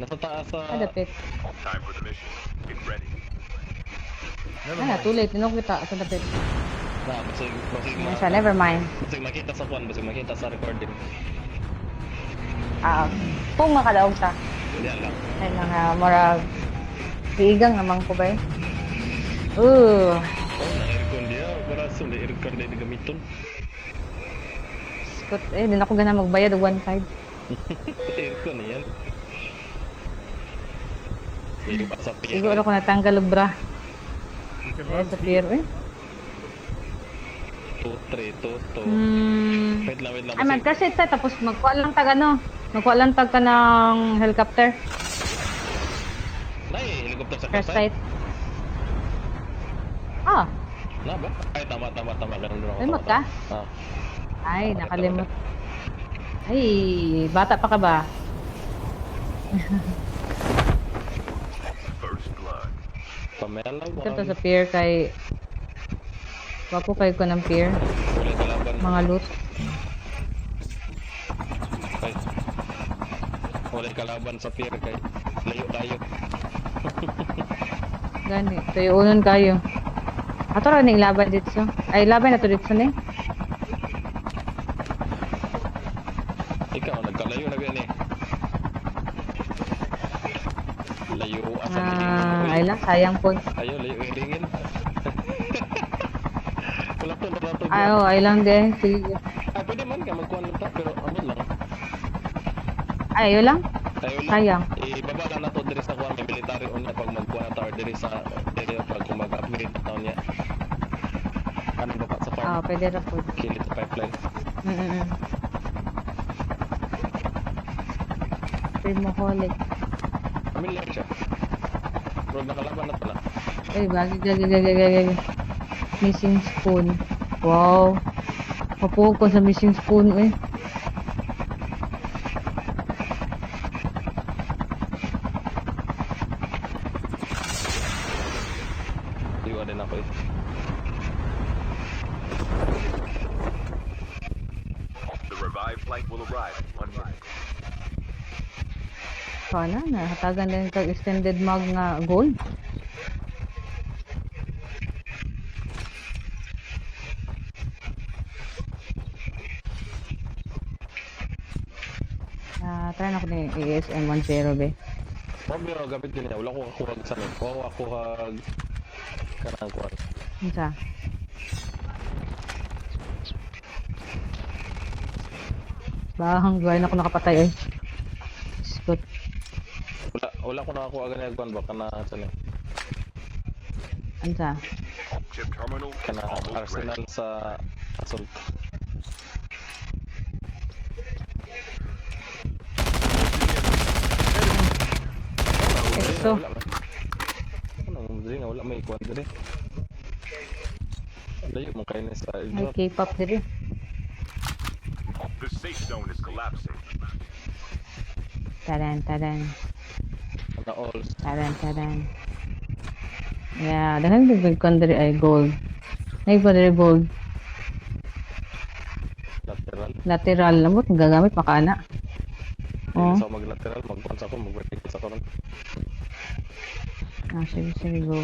Nasa taas sa... Dapit. Time for the mission. Get ready. Too late. Tinong kita sa dapit. Basig Siya, never mind. Basig makita sa kwan, basig makita sa recording. Kung makadaog ta. Yan lang. Ay lang, murag. Hiigang naman ko ba eh. Ooh. Na-aircon dia. Baraso na aircon na gamiton. Skot, din ako gana magbayad og 1.5. Aircon na yan. Hindi pa sa pier. Siguro ko natanggal og bra. Sa pier eh. 2-3, 2-2. Wait lang, Ay, magkasit ta, tapos magkuha lang tag ano. Magkuha lang tag ka ng helicopter. Nay, helicopter sa First kasay. sight. Na ba? Ay, tama. Ganun ako. Limot ka? Ay, nakalimot. Ay, bata pa ka ba? First blood. Pamela, Ito sa pier kay... Wapo kayo ko ng pier. Wala kalaban. Mga loot. Ay. Wala kalaban sa pier kay layo. Gani, tuyuunon kayo. Ato ra ning laban dito. Ay, laban na to dito ni. Ikaw, nagkalayo na gani. Layo asa Ay lang, sayang po. Ayo, layo iringin. Wala to na to. Ay lang din. Sige. Ay, pwede man ka magkuhan lang ta, pero amod lang. Ay, yun lang. Ayo lang. Sayang. Ibaba lang na to diri sa kuhan, may military unya pag magkuhan na tower diri sa area pag kung mag-upgrade na niya. Ano ba sa farm? Pwede ra po. Kilit sa pipeline. Primoholic. Familiar siya. Bro, nakalaban na pala. Ay, gagi. Missing spoon. Wow. Papo ko sa missing spoon eh. Iwa din ako eh. The revived flight will arrive in 1 minute. Sana, nahatagan din kag extended mag nga gold. Try na ko ni ASM 10 be. Pero gamit din niya. Wala ko kakuhag sa min. Wala ko kakuhag kanang kuhan. Unsa? Bahang gawin ako nakapatay eh. Skot. Wala ko nakakuha ganyan kuhan ba kana sa ni. Unsa? Chip terminal is Kana almost ready. Arsenal sa Assault. Exo. Wala may kuhan diri. Layo mo kayo na sa Ay, idol. K-pop diri. The safe zone is collapsing. Taran. Kana all Taran. Yeah, dahan big kon diri ay gold. Ay pa diri gold. lateral. Lateral lamot gagamit makana. Oh. So mag-lateral, mag-kuhan sa ako, mag-vertical sa karon. Sige go.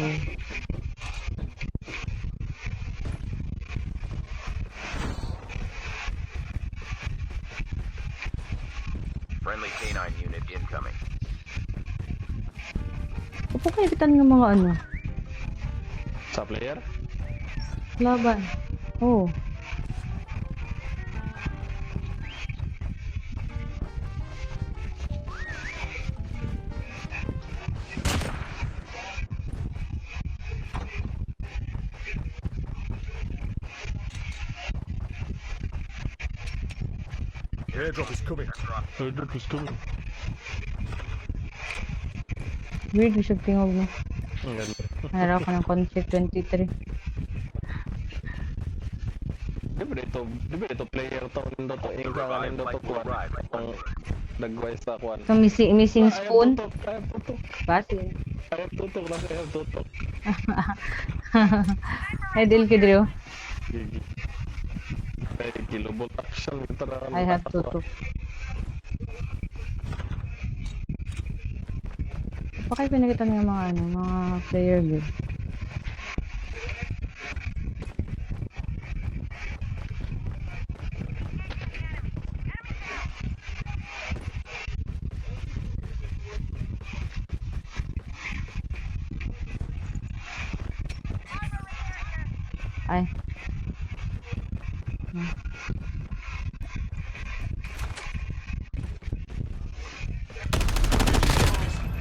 Friendly canine unit incoming. Opo kayo bitan ng mga ano? Sa player? Laban. Oh. Airdrop is coming. Airdrop is coming. Weird yung tingog mo. Ang ganda. Naraw ka ng Conflict 23. Di ba ito player to, nindo to, ika nga nindo to kuhan. Ang nagway sa kuhan. So, missing spoon. I have tutok. Basin. I have tutok lang, I have tutok. Ay, deal ka Drew. Gigi. Ay, kilobolt action. I have tutok. Baka pinagitan ng mga ano, mga player view. Ay.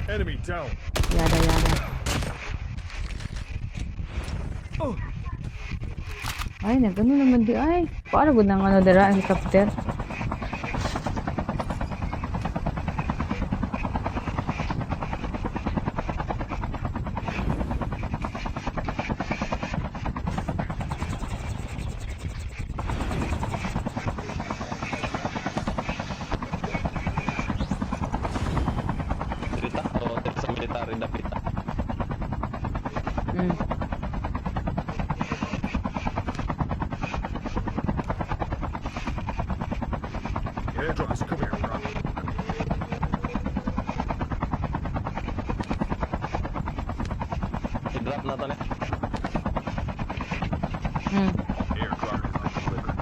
Enemy down. Yada, yada. Ay, nagano naman di ay. Paano gud nang ano dara ang helicopter? Dirita o diri sa military dapita. Mm. Airdrop is coming around. I-drop na to ni. Mm. Airdrop has been delivered.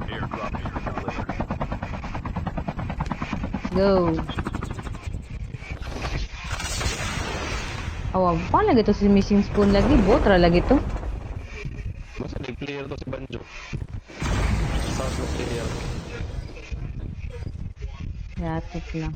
Airdrop has been delivered. Go. Awa, paano lagi to si Missing Spoon lagi? Botra lagi to. Basta di player to si Banjo. South na player. Yatik lang.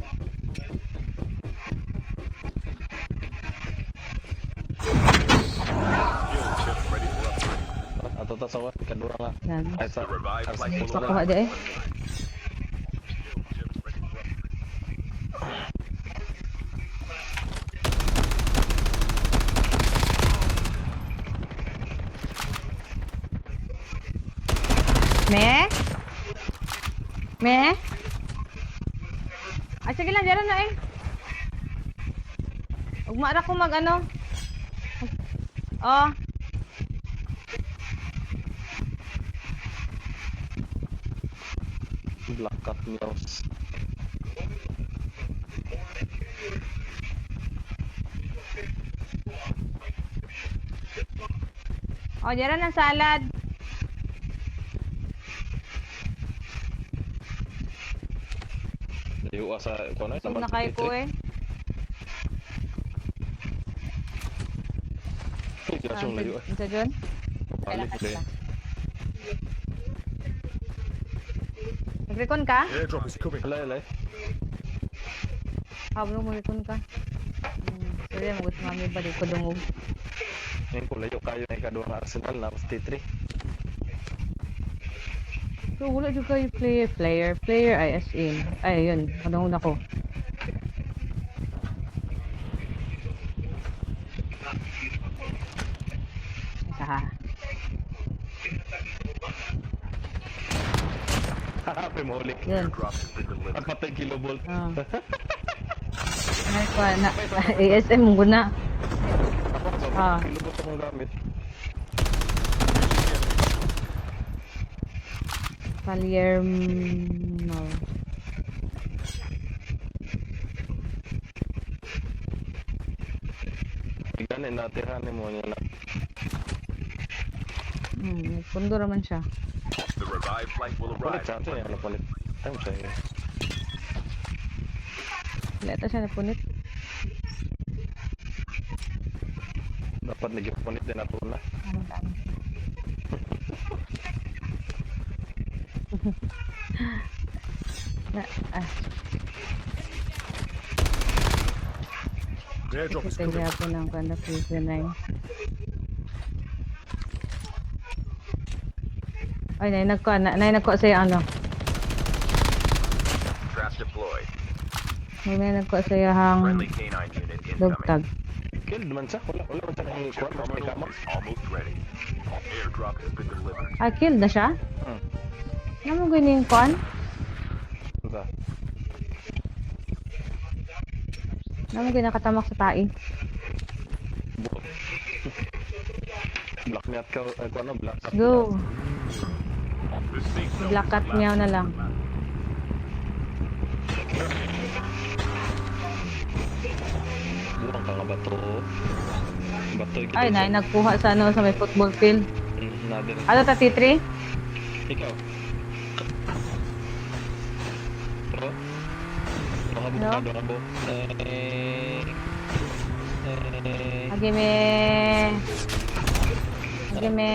Skill chip ready for upgrade. Ato ta sa wat kadura nga. Yan. Ay sa The revived flight will Pakuha arrive. di eh. Skill chips ready for upgrade. Me? Me? Ay, sige lang, dyan na eh. Ugma ra ko mag ano. Oh. Black Cat News. Oh, dyan na salad. Layo sa kono Sub na kayo ko eh. Kasyong layo eh. Isa dyan? Balik Kailangan ulit. ka. Nag-recon ka? Airdrop is coming. Alay, alay. Hablo mo recon ka. Sorry, magut mami ba di ko dungog. Ngayon ko layo kayo na ikaduha nga Arsenal na mas T3. So, wala juga yung player ay as in. Ay, yun. Kadungog na ko. Isa. Hahapi mo ulit. Yun. Airdrop has been delivered. Pagpatay kilobolt. Ah. Ay, na, ASM mo guna. Ako, Ah. kilobolt akong gamit. Palermo. Tignan natirahan mo niya na. Pundo naman siya. The revived flight will Palit arrive. siya. Ito yan, napalit. Time siya yun. Wala ito siya napunit. Dapat nag-punit din ako na. Ano dami. Na, ah, The airdrop is coming. kaya po ng kanda season 9. Ay, nagkuha sa'yo ano. Trap deployed. May nagkuha sa'yo hang Friendly canine unit dog incoming. tag. Kill naman siya. Wala man siya kang Chip kuwan. Mas may terminal kamot. is almost ready. Airdrop has been delivered. Ah, killed na siya? Hmm. Ano mo ganyan yung kuhan? Sa. Ano mo ganyan nakatamak sa tai? Bot. Black net ka. Kuwan na black. Let's go. The safe zone Black is cat collapsing. meow na lang. Ang mga bato. Bato yung Ay, na nagkuha sa ano sa may football field. Nadir. Ano ta T3? Ikaw. Bro? Baka Hello? bukado ka bo. Agime. Agime.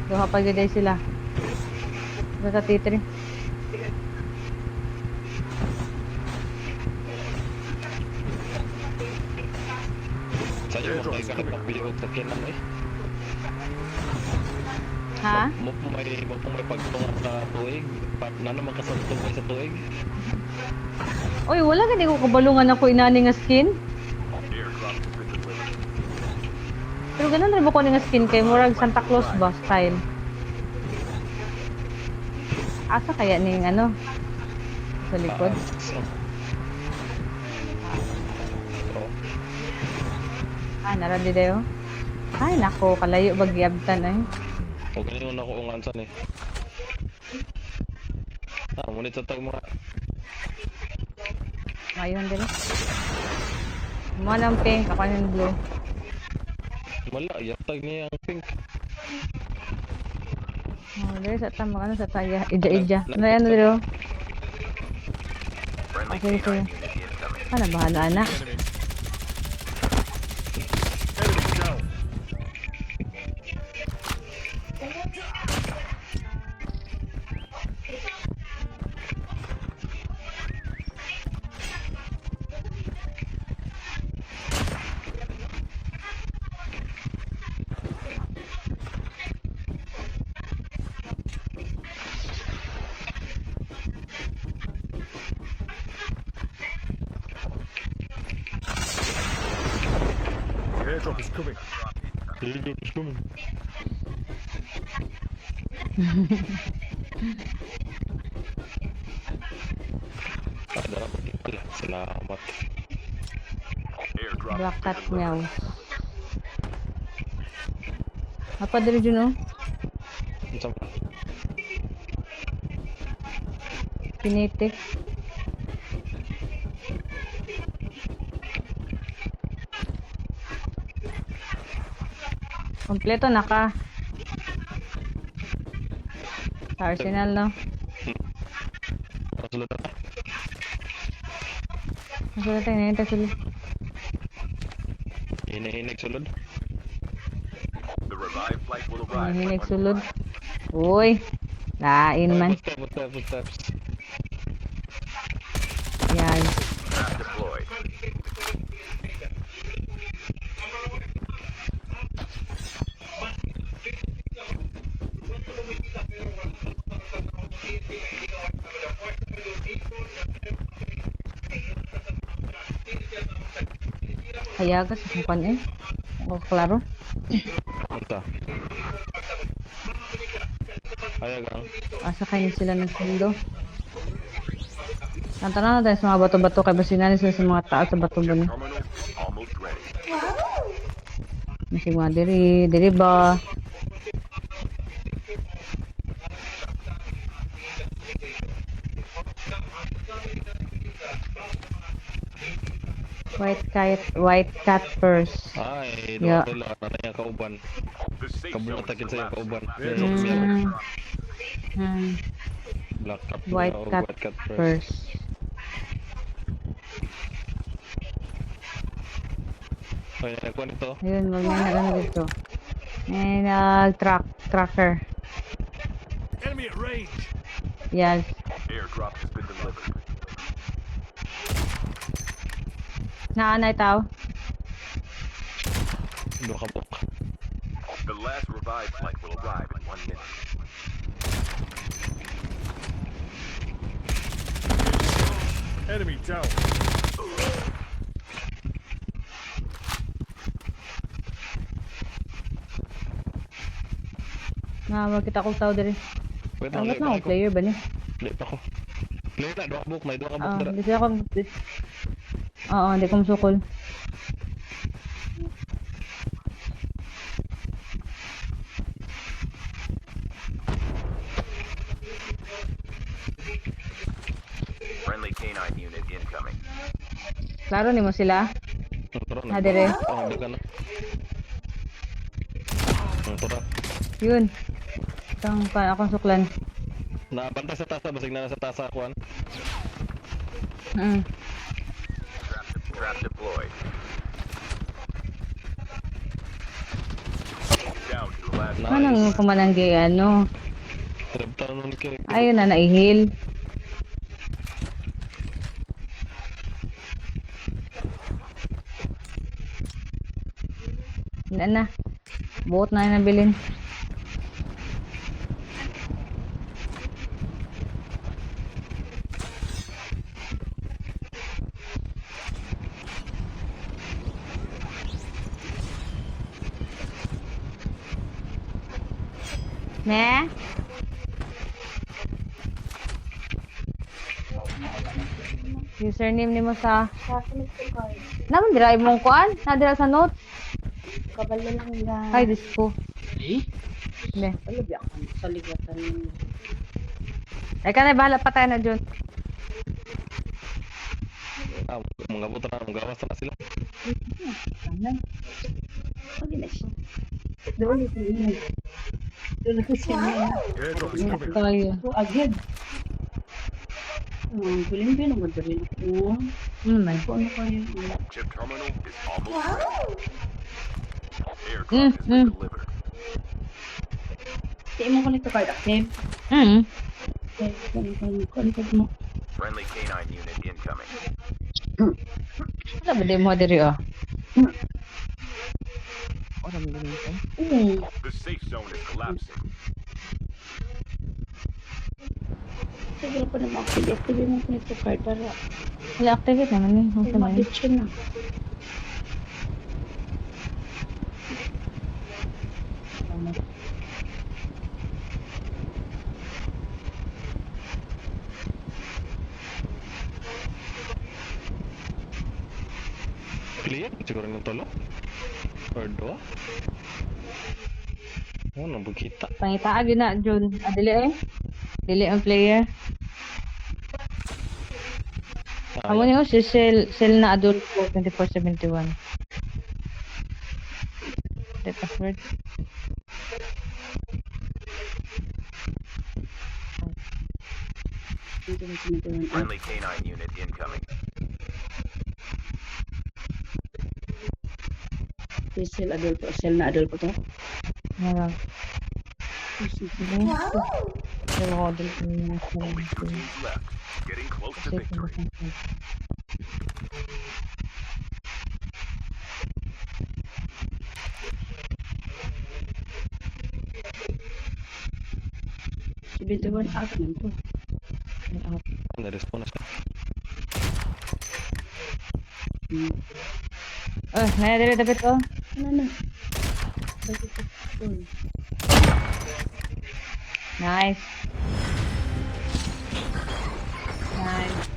Duha pa gyud sila. Ano ta T3? Sa'yo, magkaigakat ng bilog sa kinan eh. Ha? Mo po may pagtungan sa tuig. Nano magkasantong sa tuig. Oy, wala gani ko kabalungan ako inani nga skin. Airdrop has been delivered. Pero ganun rin mo ko nga skin kay murag Santa Claus ba style. Asa kaya ning ano? Sa likod? So. Oh. Naradi dayo. Ay nako, kalayo bagyabtan ay. O ganyan na ko ungansan eh. Ngunit sa tag mga Mayon din. Mo nang pink, ako ng blue. wala, yatag niya ang pink. Oh, dili sa tama ano sa taya. Ija. Ano yan dito? Friendly Okay, K9 unit incoming. Ano bahala anak? Enemy down. The airdrop is coming. Hildur is coming. Dapat ito. Salamat. Airdrop Black has cat been meow. delivered. Apa diri dyan oh? Isang Kinetic. Kompleto na ka. Sa Arsenal no? kasulod na. Nasulat tayo na yun. Hinihinig sulod. The revived flight will arrive. Hinig sulod. Uy. Lain man. Footsteps. Yan. Trap deployed. Hayagas. Mukan eh. Ako klaro. Punta. Ayagang. Asa kayo sila ng sundo. Ang tanong natin sa mga bato-bato kay basinan sila sa mga taas sa bato ba ni. Terminal almost ready. Masig mga diri ba? White cat first. Ay, Yeah. doon nila. Ano yung kauban. The safe zone Kabulatakin is sa yung collapsing. kauban. Mm. Hmm. Black cat. White cat first. Ay, nagkuhan ito. Ayun, may nagano dito. May tracker. Enemy at range. Yes. Airdrop has been delivered. Naanay tao. Doon ka po. The last revived flight will arrive in 1 minute. Enemy down. Makita ko tao diri. Pwede Ang ulit na ako player ba ni? Late ako. Late na, doon ka book. May doon ka book. Ah, dara. hindi ako. Oo, hindi ko masukol. Friendly K9 unit incoming. Klaro ni mo sila? Tara, Ah, dire. nagdagan na. Tara. Yun. Itong akong suklan. Nabantay sa tasa, basig na sa tasa, kuan. Mm. Trap deployed. Down to the last. Anong pumananggi, ano? Traptan nun kay. Ayun na, naihil. Wala na. Buot na yung nabilin. Ne? Username ni mo sa... Naman dira imong kuan? Nadira sa notes? Kabalo lang nga. Ay, disco. Eh? Ne. Alabi ako sa ligatan ninyo. Ay, kanay bahala pa tayo na dyan. Mga buta na, mga gawas na sila. Tanay. Pwede na siya. Doon ito yun. Doon ito siya niya. Tayo. Ito agad. Guling din naman rin ako. Ano man? Kung ano ka yun. Chip terminal is almost ready. Aircraft has been delivered. Di mo ko nito card active. Hmm. Kontak mo. Friendly K9 unit incoming. Wala ba di mo diri oh? Oram din ito. The safe zone is collapsing. Sige pa naman active. Active mo ko nito card para Wala activate naman eh. Okay man. mabit siya na. Clear? Siguro ng tolo? Or dua? Oh, nabugkita. Pangitaag yun na, Jun. Ah, dili eh. Dili ang player. Amo niyo si Sel na adult ko 2471. The password. Dito na sinituan. Friendly K9 unit incoming. Sel adult po. Sel na adult po to. Nga. Sige. Pero ako adult ko na Only 2 teams left. Getting close to victory. Si 21 out man to. Na-respawn na siya. Oh, naya dili dapat oh. Ano na? Nice. Nice.